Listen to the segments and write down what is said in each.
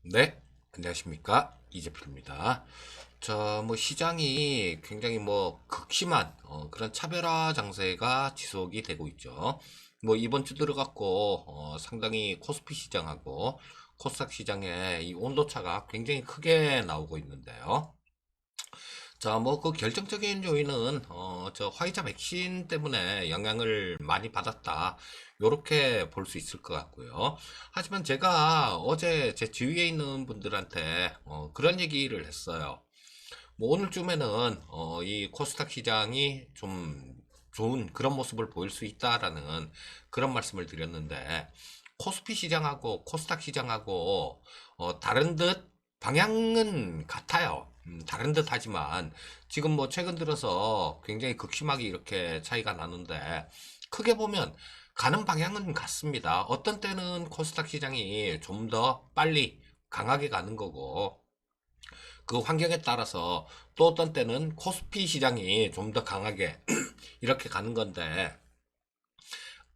네, 안녕하십니까. 이재필입니다. 시장이 굉장히 극심한 그런 차별화 장세가 지속이 되고 있죠. 이번 주 들어갔고 상당히 코스피 시장하고 코스닥 시장의 이 온도차가 굉장히 크게 나오고 있는데요. 그 결정적인 요인은 저 화이자 백신 때문에 영향을 많이 받았다. 요렇게 볼 수 있을 것 같고요. 하지만 제가 어제 제 주위에 있는 분들한테 그런 얘기를 했어요. 오늘쯤에는 이 코스닥 시장이 좀 좋은 그런 모습을 보일 수 있다라는 그런 말씀을 드렸는데, 코스피 시장하고 코스닥 시장하고 다른 듯 방향은 같아요. 다른 듯 하지만 지금 최근 들어서 굉장히 극심하게 이렇게 차이가 나는데, 크게 보면 가는 방향은 같습니다. 어떤 때는 코스닥 시장이 좀 더 빨리 강하게 가는 거고, 그 환경에 따라서 또 어떤 때는 코스피 시장이 좀 더 강하게 이렇게 가는 건데,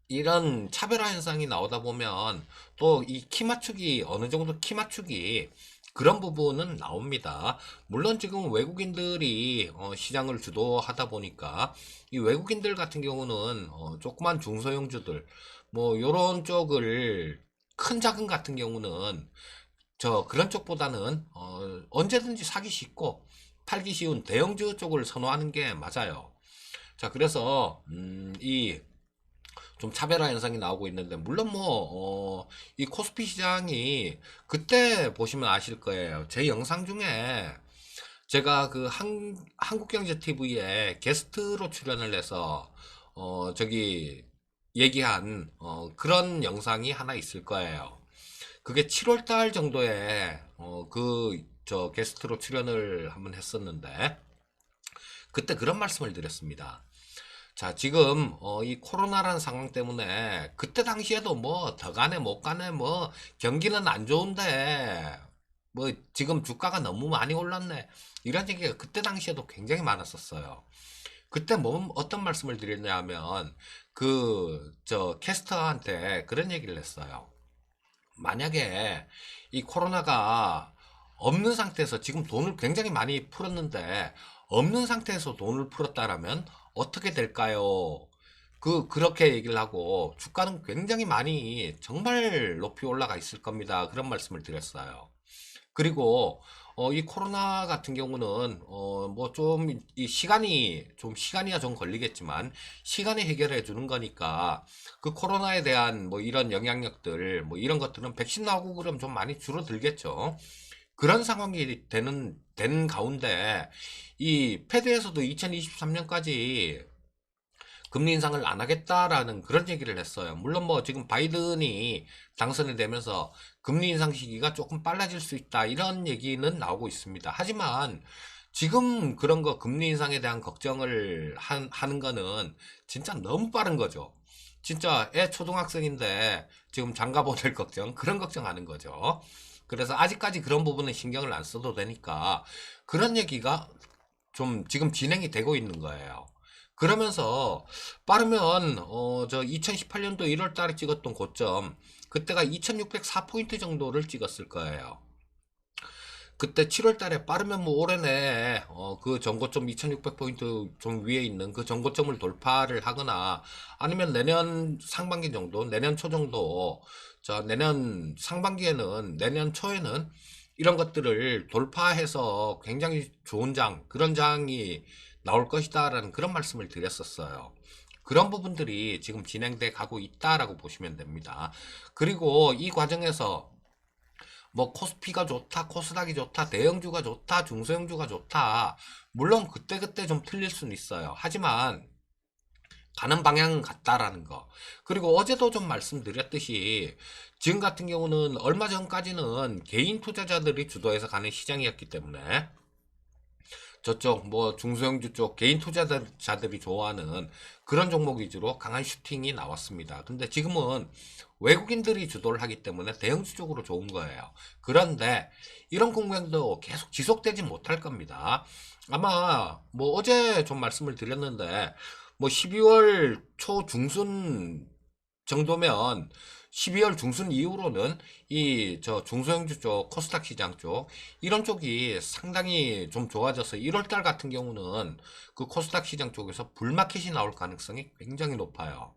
이런 차별화 현상이 나오다 보면 또 이 키 맞추기, 어느 정도 키 맞추기 그런 부분은 나옵니다. 물론 지금 외국인들이 시장을 주도하다 보니까 이 외국인들 같은 경우는 조그만 중소형주들 요런 쪽을, 큰 자금 같은 경우는 그런 쪽보다는 언제든지 사기 쉽고 팔기 쉬운 대형주 쪽을 선호하는 게 맞아요. 자, 그래서 이 좀 차별화 현상이 나오고 있는데, 물론 이 코스피 시장이 그때 보시면 아실 거예요. 제 영상 중에 제가 그 한국경제TV에 게스트로 출연을 해서 저기 얘기한 그런 영상이 하나 있을 거예요. 그게 7월 달 정도에 저 게스트로 출연을 한번 했었는데, 그때 그런 말씀을 드렸습니다. 자, 지금 이 코로나라는 상황 때문에 그때 당시에도 더 가네 못 가네, 경기는 안 좋은데 지금 주가가 너무 많이 올랐네, 이런 얘기가 그때 당시에도 굉장히 많았었어요. 그때 어떤 말씀을 드렸냐면, 저 캐스터한테 그런 얘기를 했어요. 만약에 이 코로나가 없는 상태에서 지금 돈을 굉장히 많이 풀었는데, 없는 상태에서 돈을 풀었다라면 어떻게 될까요? 그렇게 얘기를 하고, 주가는 굉장히 많이 정말 높이 올라가 있을 겁니다. 그런 말씀을 드렸어요. 그리고 이 코로나 같은 경우는 좀 이 시간이야 좀 걸리겠지만 시간이 해결해 주는 거니까, 그 코로나에 대한 이런 영향력들, 이런 것들은 백신 나오고 그러면 좀 많이 줄어들겠죠. 그런 상황이 된 가운데 이 패드에서도 2023년까지 금리 인상을 안 하겠다라는 그런 얘기를 했어요. 물론 지금 바이든이 당선이 되면서 금리 인상 시기가 조금 빨라질 수 있다, 이런 얘기는 나오고 있습니다. 하지만 지금 그런 거 금리 인상에 대한 걱정을 하는 거는 진짜 너무 빠른 거죠. 진짜 애 초등학생인데 지금 장가 보낼 걱정, 그런 걱정하는 거죠. 그래서 아직까지 그런 부분은 신경을 안 써도 되니까, 그런 얘기가 좀 지금 진행이 되고 있는 거예요. 그러면서 빠르면 저 2018년도 1월 달에 찍었던 고점, 그때가 2604포인트 정도를 찍었을 거예요. 그때 7월 달에 빠르면 올해내 그 전고점 2600포인트 좀 위에 있는 그 전고점을 돌파를 하거나, 아니면 내년 상반기 정도, 내년 초 정도, 자, 내년 상반기에는, 내년 초에는 이런 것들을 돌파해서 굉장히 좋은 그런 장이 나올 것이다라는 그런 말씀을 드렸었어요. 그런 부분들이 지금 진행돼 가고 있다라고 보시면 됩니다. 그리고 이 과정에서 코스피가 좋다, 코스닥이 좋다, 대형주가 좋다, 중소형주가 좋다, 물론 그때그때 좀 틀릴 수는 있어요. 하지만 가는 방향은 같다라는 거. 그리고 어제도 좀 말씀드렸듯이 지금 같은 경우는 얼마 전까지는 개인 투자자들이 주도해서 가는 시장이었기 때문에, 저쪽 중소형주 쪽 개인 투자자들이 좋아하는 그런 종목 위주로 강한 슈팅이 나왔습니다. 근데 지금은 외국인들이 주도를 하기 때문에 대형주 쪽으로 좋은 거예요. 그런데 이런 공격도 계속 지속되지 못할 겁니다. 아마 어제 좀 말씀을 드렸는데, 12월 초 중순 정도면 12월 중순 이후로는 이 저 중소형주 쪽, 코스닥 시장 쪽 이런 쪽이 상당히 좀 좋아져서 1월 달 같은 경우는 그 코스닥 시장 쪽에서 불마켓이 나올 가능성이 굉장히 높아요.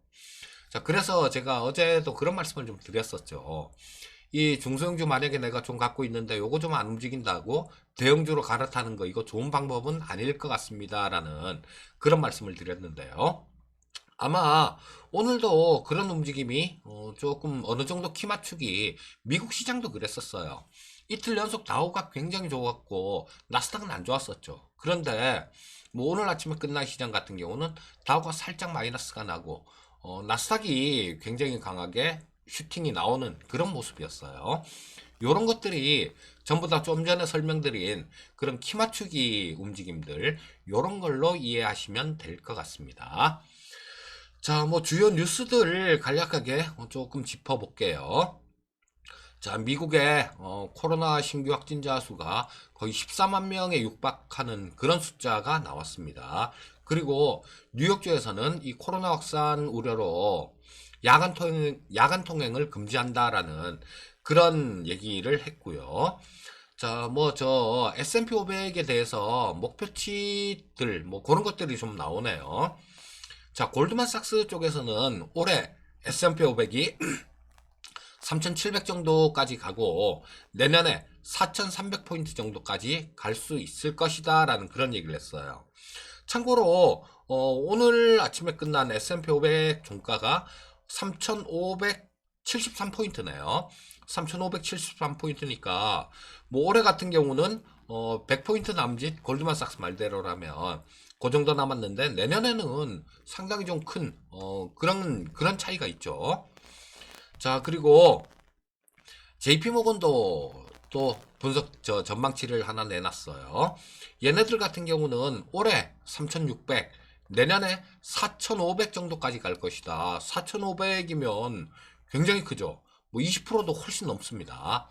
자, 그래서 제가 어제도 그런 말씀을 좀 드렸었죠. 이 중소형주 만약에 내가 좀 갖고 있는데 요거 좀 안 움직인다고 대형주로 갈아타는 거 이거 좋은 방법은 아닐 것 같습니다. 라는 그런 말씀을 드렸는데요. 아마 오늘도 그런 움직임이 조금 어느 정도 키 맞추기 미국 시장도 그랬었어요. 이틀 연속 다우가 굉장히 좋았고 나스닥은 안 좋았었죠. 그런데 뭐 오늘 아침에 끝난 시장 같은 경우는 다우가 살짝 마이너스가 나고 나스닥이 굉장히 강하게 슈팅이 나오는 그런 모습이었어요. 요런 것들이 전부 다 좀 전에 설명드린 그런 키 맞추기 움직임들 요런 걸로 이해하시면 될 것 같습니다. 자, 뭐 주요 뉴스들 간략하게 조금 짚어볼게요. 자, 미국의 코로나 신규 확진자 수가 거의 14만 명에 육박하는 그런 숫자가 나왔습니다. 그리고 뉴욕주에서는 이 코로나 확산 우려로 야간 통행을 금지한다라는 그런 얘기를 했고요. 자, 뭐 저 S&P 500에 대해서 목표치들 뭐 그런 것들이 좀 나오네요. 자, 골드만삭스 쪽에서는 올해 S&P 500이 3,700 정도까지 가고 내년에 4,300포인트 정도까지 갈 수 있을 것이다 라는 그런 얘기를 했어요. 참고로 오늘 아침에 끝난 S&P 500 종가가 3,573포인트네요. 3,573포인트니까 뭐 올해 같은 경우는 100포인트 남짓 골드만삭스 말대로라면 그 정도 남았는데 내년에는 상당히 좀 큰 그런 차이가 있죠. 자, 그리고 JP모건도 또 분석 전망치를 하나 내놨어요. 얘네들 같은 경우는 올해 3,600, 내년에 4,500 정도까지 갈 것이다. 4,500이면 굉장히 크죠. 뭐 20%도 훨씬 넘습니다.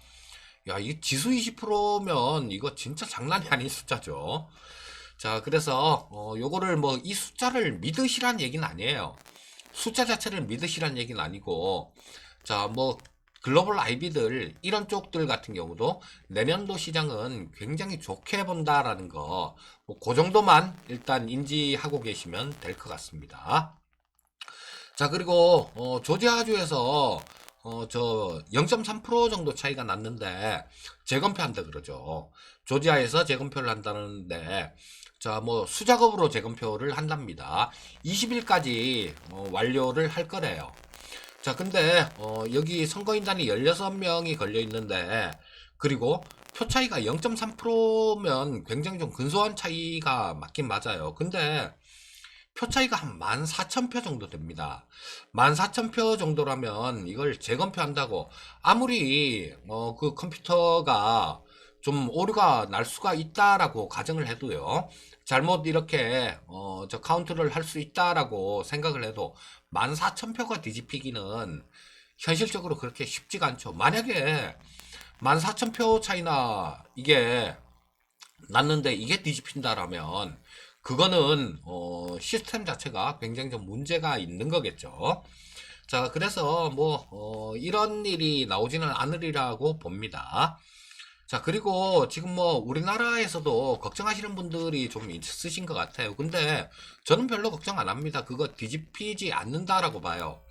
야, 이 지수 20%면 이거 진짜 장난이 아닌 숫자죠. 자, 그래서 요거를 뭐 이 숫자를 믿으시란 얘기는 아니에요. 숫자 자체를 믿으시란 얘기는 아니고, 자, 뭐 글로벌 IB들 이런 쪽들 같은 경우도 내년도 시장은 굉장히 좋게 본다라는 거, 뭐 그 정도만 일단 인지하고 계시면 될 것 같습니다. 자, 그리고 조지아주에서 저 0.3% 정도 차이가 났는데 재검표한다 그러죠. 조지아에서 재검표를 한다는데 자, 뭐 수작업으로 재검표를 한답니다. 20일까지 완료를 할 거래요. 자, 근데 여기 선거인단이 16명이 걸려 있는데 그리고 표 차이가 0.3%면 굉장히 좀 근소한 차이가 맞긴 맞아요. 근데 표 차이가 한 14,000표 정도 됩니다. 14,000표 정도라면 이걸 재검표 한다고 아무리 그 컴퓨터가 좀 오류가 날 수가 있다라고 가정을 해도요. 잘못 이렇게 저 카운트를 할 수 있다라고 생각을 해도 14,000표가 뒤집히기는 현실적으로 그렇게 쉽지가 않죠. 만약에 14,000표 차이나 이게 났는데 이게 뒤집힌다라면 그거는 시스템 자체가 굉장히 좀 문제가 있는 거겠죠. 자, 그래서 뭐 이런 일이 나오지는 않으리라고 봅니다. 자, 그리고 지금 뭐 우리나라에서도 걱정하시는 분들이 좀 있으신 것 같아요. 근데 저는 별로 걱정 안 합니다. 그거 뒤집히지 않는다라고 봐요.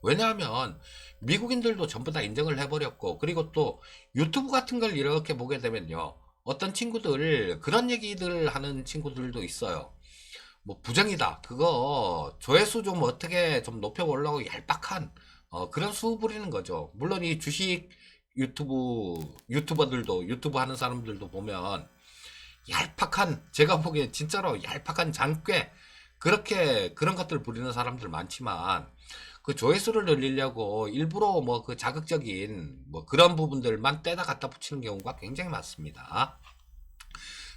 왜냐하면 미국인들도 전부 다 인정을 해버렸고, 그리고 또 유튜브 같은 걸 이렇게 보게 되면요. 어떤 친구들, 그런 얘기들 하는 친구들도 있어요. 뭐 부정이다. 그거 조회수 좀 어떻게 좀 높여보려고 얄팍한 그런 수 부리는 거죠. 물론 이 주식 유튜버들도 유튜브 하는 사람들도 보면 얄팍한 제가 보기엔 진짜로 얄팍한 장꾀 그렇게 그런 것들 부리는 사람들 많지만 그 조회수를 늘리려고 일부러 뭐 그 자극적인 뭐 그런 부분들만 떼다 갖다 붙이는 경우가 굉장히 많습니다.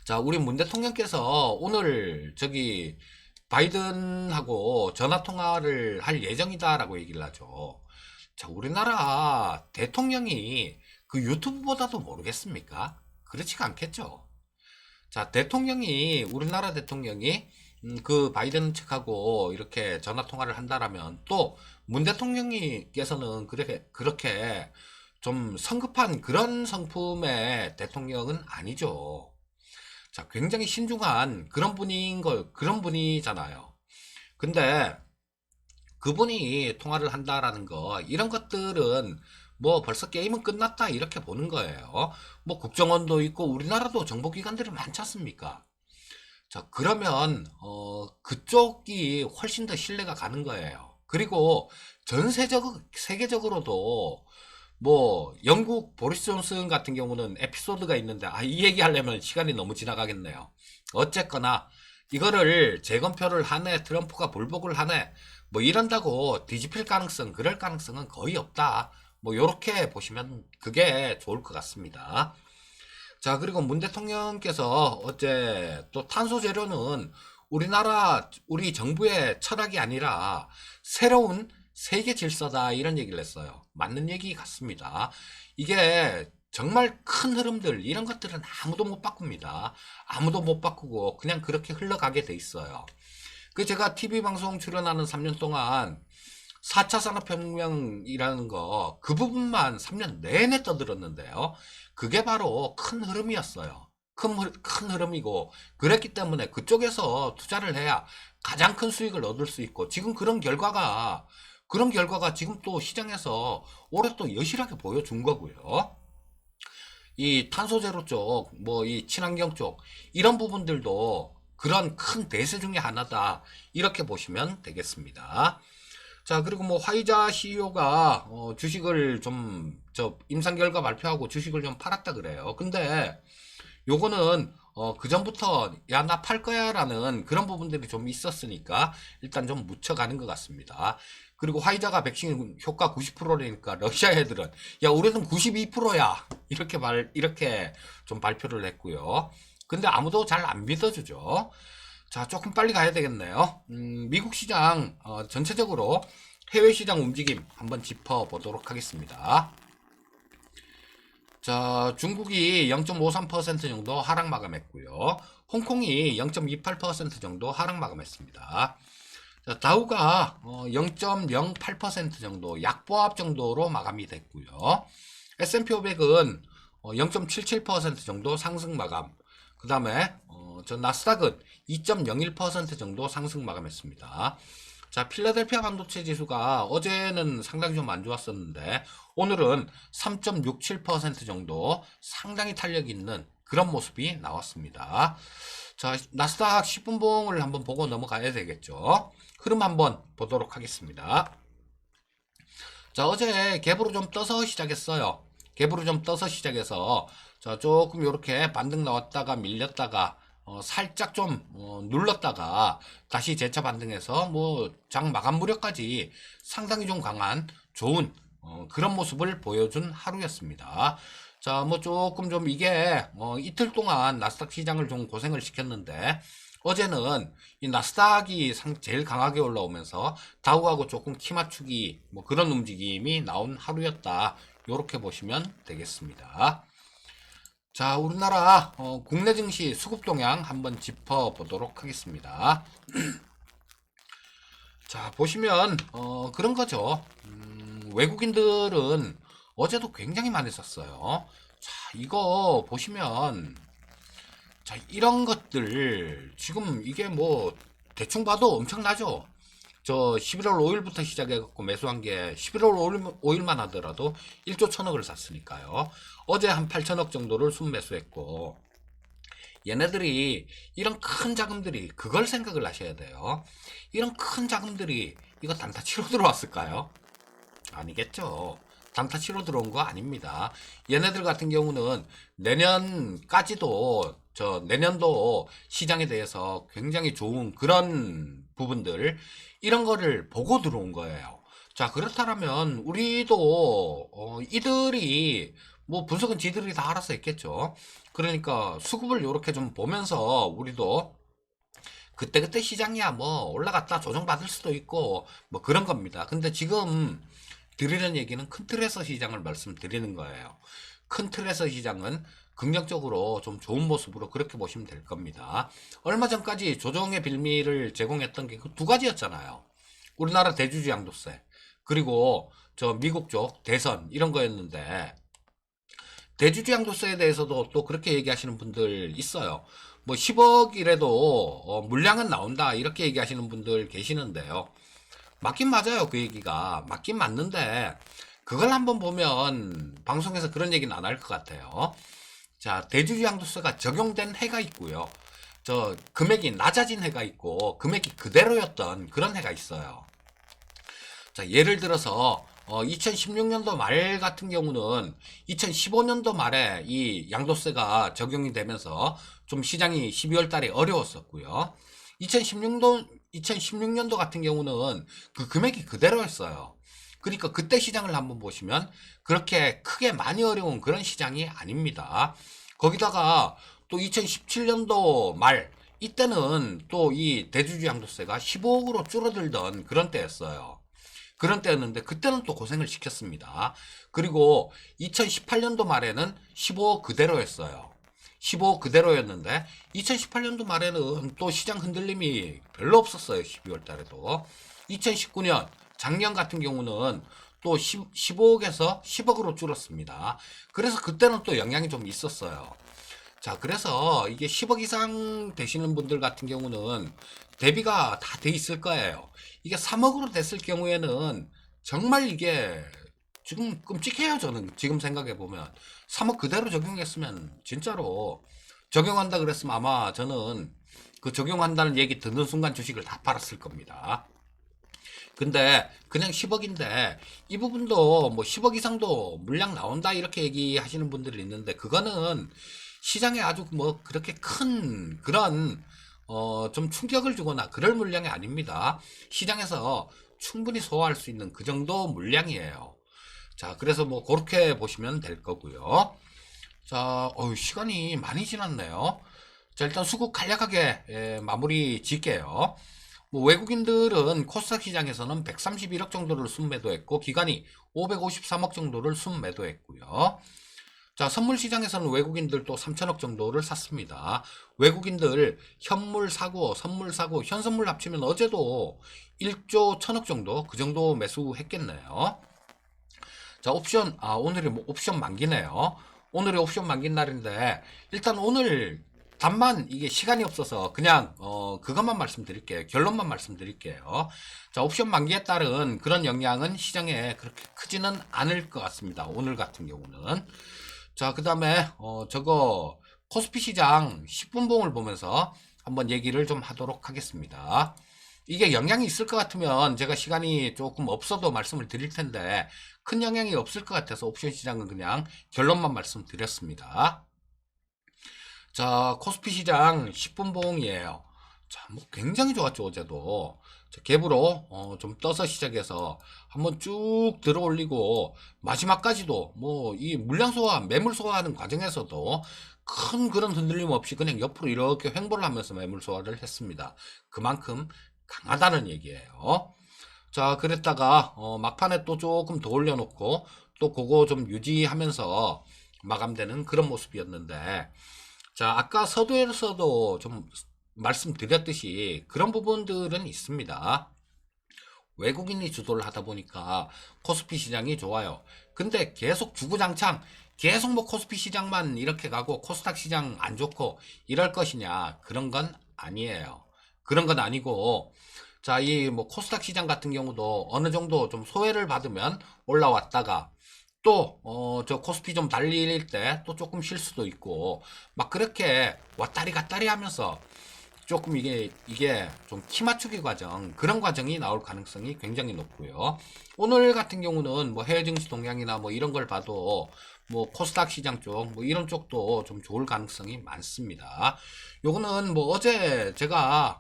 자, 우리 문 대통령께서 오늘 저기 바이든하고 전화 통화를 할 예정이다라고 얘기를 하죠. 자, 우리나라 대통령이 그 유튜브보다도 모르겠습니까? 그렇지가 않겠죠. 자, 우리나라 대통령이 그 바이든 측하고 이렇게 전화 통화를 한다라면 또 문 대통령께서는 그렇게 좀 성급한 그런 성품의 대통령은 아니죠. 자, 굉장히 신중한 그런 분이잖아요. 근데 그분이 통화를 한다라는 거, 이런 것들은 뭐 벌써 게임은 끝났다 이렇게 보는 거예요. 뭐 국정원도 있고 우리나라도 정보기관들이 많지 않습니까? 자, 그러면 그쪽이 훨씬 더 신뢰가 가는 거예요. 그리고 세계적으로도 뭐 영국 보리스 존슨 같은 경우는 에피소드가 있는데 이 얘기 하려면 시간이 너무 지나가겠네요. 어쨌거나 이거를 재검표를 하네, 트럼프가 불복을 하네, 뭐 이런다고 뒤집힐 가능성, 그럴 가능성은 거의 없다. 뭐 요렇게 보시면 그게 좋을 것 같습니다. 자, 그리고 문 대통령께서 어제 또 탄소 제로는 우리 정부의 철학이 아니라 새로운 세계 질서다, 이런 얘기를 했어요. 맞는 얘기 같습니다. 이게 정말 큰 흐름들, 이런 것들은 아무도 못 바꿉니다. 아무도 못 바꾸고 그냥 그렇게 흘러가게 돼 있어요. 그 제가 TV 방송 출연하는 3년 동안 4차 산업혁명이라는 거, 그 부분만 3년 내내 떠들었는데요. 그게 바로 큰 흐름이었어요. 큰 흐름이고, 그랬기 때문에 그쪽에서 투자를 해야 가장 큰 수익을 얻을 수 있고, 지금 그런 결과가 지금 또 시장에서 올해 또 여실하게 보여준 거고요. 이 탄소제로 쪽, 뭐 이 친환경 쪽, 이런 부분들도 그런 큰 대세 중에 하나다, 이렇게 보시면 되겠습니다. 자, 그리고 뭐 화이자 CEO가 주식을 좀 임상 결과 발표하고 주식을 좀 팔았다 그래요. 근데 요거는 그 전부터 야 나 팔 거야라는 그런 부분들이 좀 있었으니까 일단 좀 묻혀가는 것 같습니다. 그리고 화이자가 백신 효과 90%라니까 러시아 애들은 야 우리는 92%야 이렇게 좀 발표를 했고요. 근데 아무도 잘 안 믿어주죠. 자, 조금 빨리 가야 되겠네요. 미국 시장 전체적으로 해외 시장 움직임 한번 짚어보도록 하겠습니다. 자, 중국이 0.53% 정도 하락 마감했고요. 홍콩이 0.28% 정도 하락 마감했습니다. 자, 다우가 0.08% 정도 약보합 정도로 마감이 됐고요. S&P 500은 0.77% 정도 상승 마감. 그 다음에 저 나스닥은 2.01% 정도 상승 마감했습니다. 자, 필라델피아 반도체 지수가 어제는 상당히 좀 안 좋았었는데 오늘은 3.67% 정도 상당히 탄력 있는 그런 모습이 나왔습니다. 자, 나스닥 10분봉을 한번 보고 넘어가야 되겠죠. 흐름 한번 보도록 하겠습니다. 자, 어제 갭으로 좀 떠서 시작했어요. 갭으로 좀 떠서 시작해서 자, 조금 이렇게 반등 나왔다가 밀렸다가 살짝 좀 눌렀다가 다시 재차 반등해서 뭐 장 마감 무렵까지 상당히 좀 강한 좋은 그런 모습을 보여준 하루였습니다. 자, 뭐 조금 좀 이게 이틀 동안 나스닥 시장을 좀 고생을 시켰는데 어제는 이 나스닥이 제일 강하게 올라오면서 다우하고 조금 키 맞추기 뭐 그런 움직임이 나온 하루였다. 요렇게 보시면 되겠습니다. 자, 우리나라 국내 증시 수급 동향 한번 짚어보도록 하겠습니다. 자, 보시면 그런 거죠. 외국인들은 어제도 굉장히 많이 썼어요. 자, 이거 보시면 자, 이런 것들 지금 이게 뭐 대충 봐도 엄청나죠. 저 11월 5일부터 시작해갖고 매수한 게 11월 5일만 하더라도 1조 1000억을 샀으니까요. 어제 한 8천억 정도를 순매수했고 얘네들이 이런 큰 자금들이 그걸 생각을 하셔야 돼요. 이런 큰 자금들이 이거 단타 치러 들어왔을까요? 아니겠죠. 단타 치러 들어온 거 아닙니다. 얘네들 같은 경우는 내년도 시장에 대해서 굉장히 좋은 그런 부분들, 이런 거를 보고 들어온 거예요. 자, 그렇다면 우리도 이들이 뭐 분석은 지들이 다 알아서 했겠죠. 그러니까 수급을 이렇게 좀 보면서 우리도 그때그때 시장이야 뭐 올라갔다 조정받을 수도 있고 뭐 그런 겁니다. 근데 지금 드리는 얘기는 큰 틀에서 시장을 말씀드리는 거예요. 큰 틀에서 시장은 긍정적으로 좀 좋은 모습으로 그렇게 보시면 될 겁니다. 얼마 전까지 조정의 빌미를 제공했던 게 그 두 가지였잖아요. 우리나라 대주주 양도세, 그리고 저 미국 쪽 대선 이런 거였는데, 대주주 양도세에 대해서도 또 그렇게 얘기하시는 분들 있어요. 뭐 10억이라도 물량은 나온다 이렇게 얘기하시는 분들 계시는데요. 맞긴 맞아요. 그 얘기가 맞긴 맞는데, 그걸 한번 보면 방송에서 그런 얘기는 안 할 것 같아요. 자, 대주주 양도세가 적용된 해가 있고요. 저 금액이 낮아진 해가 있고 금액이 그대로였던 그런 해가 있어요. 자, 예를 들어서 2016년도 말 같은 경우는 2015년도 말에 이 양도세가 적용이 되면서 좀 시장이 12월 달에 어려웠었고요. 2016년도 같은 경우는 그 금액이 그대로였어요. 그러니까 그때 시장을 한번 보시면 그렇게 크게 많이 어려운 그런 시장이 아닙니다. 거기다가 또 2017년도 말 이때는 또 이 대주주 양도세가 15억으로 줄어들던 그런 때였어요. 그런 때였는데 그때는 또 고생을 시켰습니다. 그리고 2018년도 말에는 15억 그대로였어요. 15억 그대로였는데 2018년도 말에는 또 시장 흔들림이 별로 없었어요. 12월 달에도. 2019년 작년 같은 경우는 또 15억에서 10억으로 줄었습니다. 그래서 그때는 또 영향이 좀 있었어요. 자, 그래서 이게 10억 이상 되시는 분들 같은 경우는 대비가 다 돼 있을 거예요. 이게 3억으로 됐을 경우에는 정말 이게 지금 끔찍해요. 저는 지금 생각해 보면 3억 그대로 적용했으면 진짜로 적용한다 그랬으면 아마 저는 그 적용한다는 얘기 듣는 순간 주식을 다 팔았을 겁니다. 근데 그냥 10억인데 이 부분도 뭐 10억 이상도 물량 나온다 이렇게 얘기하시는 분들이 있는데, 그거는 시장에 아주 뭐 그렇게 큰 그런 좀 충격을 주거나 그럴 물량이 아닙니다. 시장에서 충분히 소화할 수 있는 그 정도 물량이에요. 자, 그래서 뭐 그렇게 보시면 될 거고요. 자, 시간이 많이 지났네요. 자, 일단 수급 간략하게 마무리 짓게요. 뭐 외국인들은 코스닥 시장에서는 131억 정도를 순매도했고 기관이 553억 정도를 순매도했고요. 자, 선물 시장에서는 외국인들 또 3천억 정도를 샀습니다. 외국인들 현물 사고, 선물 사고, 현선물 합치면 어제도 1조 1천억 정도 그 정도 매수했겠네요. 자, 옵션, 오늘이 뭐 옵션 만기네요. 오늘이 옵션 만긴 날인데, 일단 오늘 단만 이게 시간이 없어서 그냥, 그것만 말씀드릴게요. 결론만 말씀드릴게요. 자, 옵션 만기에 따른 그런 영향은 시장에 그렇게 크지는 않을 것 같습니다. 오늘 같은 경우는. 자, 그 다음에, 저거, 코스피 시장 10분봉을 보면서 한번 얘기를 좀 하도록 하겠습니다. 이게 영향이 있을 것 같으면 제가 시간이 조금 없어도 말씀을 드릴 텐데 큰 영향이 없을 것 같아서 옵션 시장은 그냥 결론만 말씀드렸습니다. 자, 코스피 시장 10분 봉이에요. 자, 뭐 굉장히 좋았죠, 어제도. 자, 갭으로 좀 떠서 시작해서 한번 쭉 들어 올리고 마지막까지도 뭐 이 물량 소화, 매물 소화하는 과정에서도 큰 그런 흔들림 없이 그냥 옆으로 이렇게 횡보를 하면서 매물 소화를 했습니다. 그만큼 강하다는 얘기예요. 자, 그랬다가 막판에 또 조금 더 올려놓고 또 그거 좀 유지하면서 마감되는 그런 모습이었는데, 자, 아까 서두에서도 좀 말씀드렸듯이 그런 부분들은 있습니다. 외국인이 주도를 하다 보니까 코스피 시장이 좋아요. 근데 계속 주구장창 계속 뭐 코스피 시장만 이렇게 가고 코스닥 시장 안 좋고 이럴 것이냐, 그런 건 아니에요. 그런 건 아니고, 자, 이 뭐 코스닥 시장 같은 경우도 어느 정도 좀 소외를 받으면 올라왔다가 또, 저 코스피 좀 달릴 때 또 조금 쉴 수도 있고, 막 그렇게 왔다리 갔다리 하면서 조금 이게 좀 키 맞추기 과정, 그런 과정이 나올 가능성이 굉장히 높고요. 오늘 같은 경우는 뭐 해외 증시 동향이나 뭐 이런 걸 봐도 뭐 코스닥 시장 쪽, 뭐 이런 쪽도 좀 좋을 가능성이 많습니다. 요거는 뭐 어제 제가,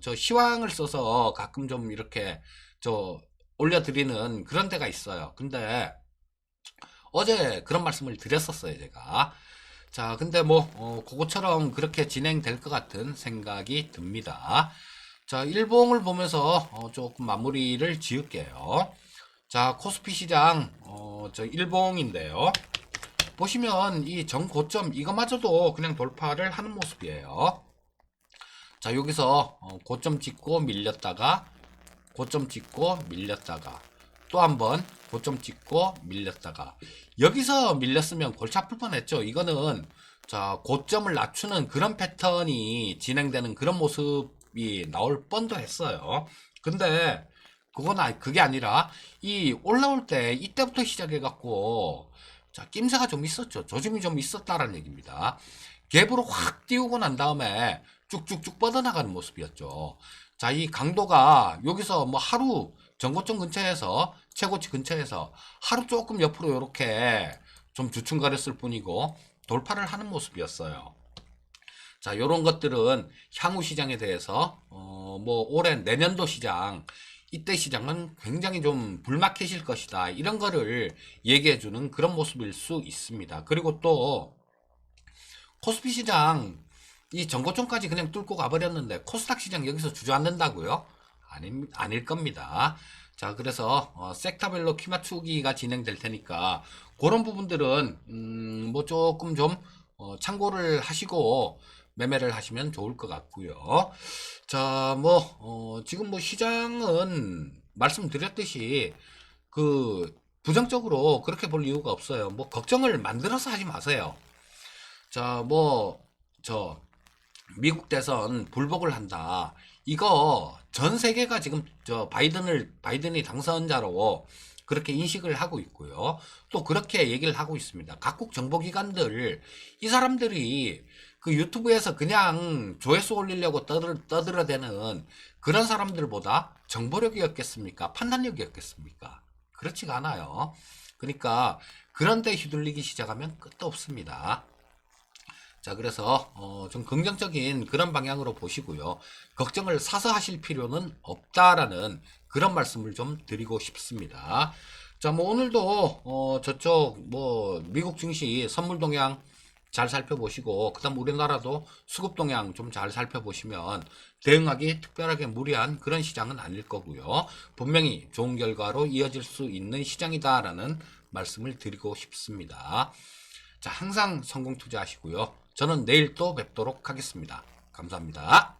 저 시황을 써서 가끔 좀 이렇게 저 올려드리는 그런 데가 있어요. 근데 어제 그런 말씀을 드렸었어요, 제가. 자, 근데 뭐, 그거처럼 그렇게 진행될 것 같은 생각이 듭니다. 자, 일봉을 보면서 조금 마무리를 지을게요. 자, 코스피 시장, 저 일봉인데요. 보시면 이 전고점 이거마저도 그냥 돌파를 하는 모습이에요. 자, 여기서 고점 찍고 밀렸다가 고점 찍고 밀렸다가 또 한번 고점 찍고 밀렸다가 여기서 밀렸으면 골치 아플 뻔했죠. 이거는 자, 고점을 낮추는 그런 패턴이 진행되는 그런 모습이 나올 뻔도 했어요. 근데 그게 아니라 이 올라올 때 이때부터 시작해 갖고 자, 낌새가 좀 있었죠. 조짐이 좀 있었다라는 얘기입니다. 갭으로 확 띄우고 난 다음에 쭉쭉쭉 뻗어나가는 모습이었죠. 자, 이 강도가 여기서 뭐 하루 전고점 근처에서 최고치 근처에서 하루 조금 옆으로 이렇게 좀 주춤거렸을 뿐이고 돌파를 하는 모습이었어요. 자, 요런 것들은 향후 시장에 대해서 뭐 올해 내년도 시장 이때 시장은 굉장히 좀 불막해질 것이다. 이런 거를 얘기해주는 그런 모습일 수 있습니다. 그리고 또 코스피 시장 이 전고점까지 그냥 뚫고 가버렸는데 코스닥 시장 여기서 주저앉는다고요? 아닐 겁니다. 자, 그래서 섹터별로 키 맞추기가 진행될 테니까 그런 부분들은 뭐 조금 좀 참고를 하시고 매매를 하시면 좋을 것 같고요. 자, 뭐 지금 뭐 시장은 말씀드렸듯이 그 부정적으로 그렇게 볼 이유가 없어요. 뭐 걱정을 만들어서 하지 마세요. 자, 미국 대선 불복을 한다. 이거 전 세계가 지금 바이든이 당선자로 그렇게 인식을 하고 있고요. 또 그렇게 얘기를 하고 있습니다. 각국 정보기관들, 이 사람들이 그 유튜브에서 그냥 조회수 올리려고 떠들어대는 그런 사람들보다 정보력이었겠습니까? 판단력이었겠습니까? 그렇지가 않아요. 그러니까 그런데 휘둘리기 시작하면 끝도 없습니다. 자, 그래서 좀 긍정적인 그런 방향으로 보시고요. 걱정을 사서 하실 필요는 없다라는 그런 말씀을 좀 드리고 싶습니다. 자, 뭐 오늘도 저쪽 뭐 미국 증시 선물 동향 잘 살펴보시고 그다음 우리나라도 수급 동향 좀 잘 살펴보시면 대응하기 특별하게 무리한 그런 시장은 아닐 거고요. 분명히 좋은 결과로 이어질 수 있는 시장이다라는 말씀을 드리고 싶습니다. 자, 항상 성공 투자하시고요. 저는 내일 또 뵙도록 하겠습니다. 감사합니다.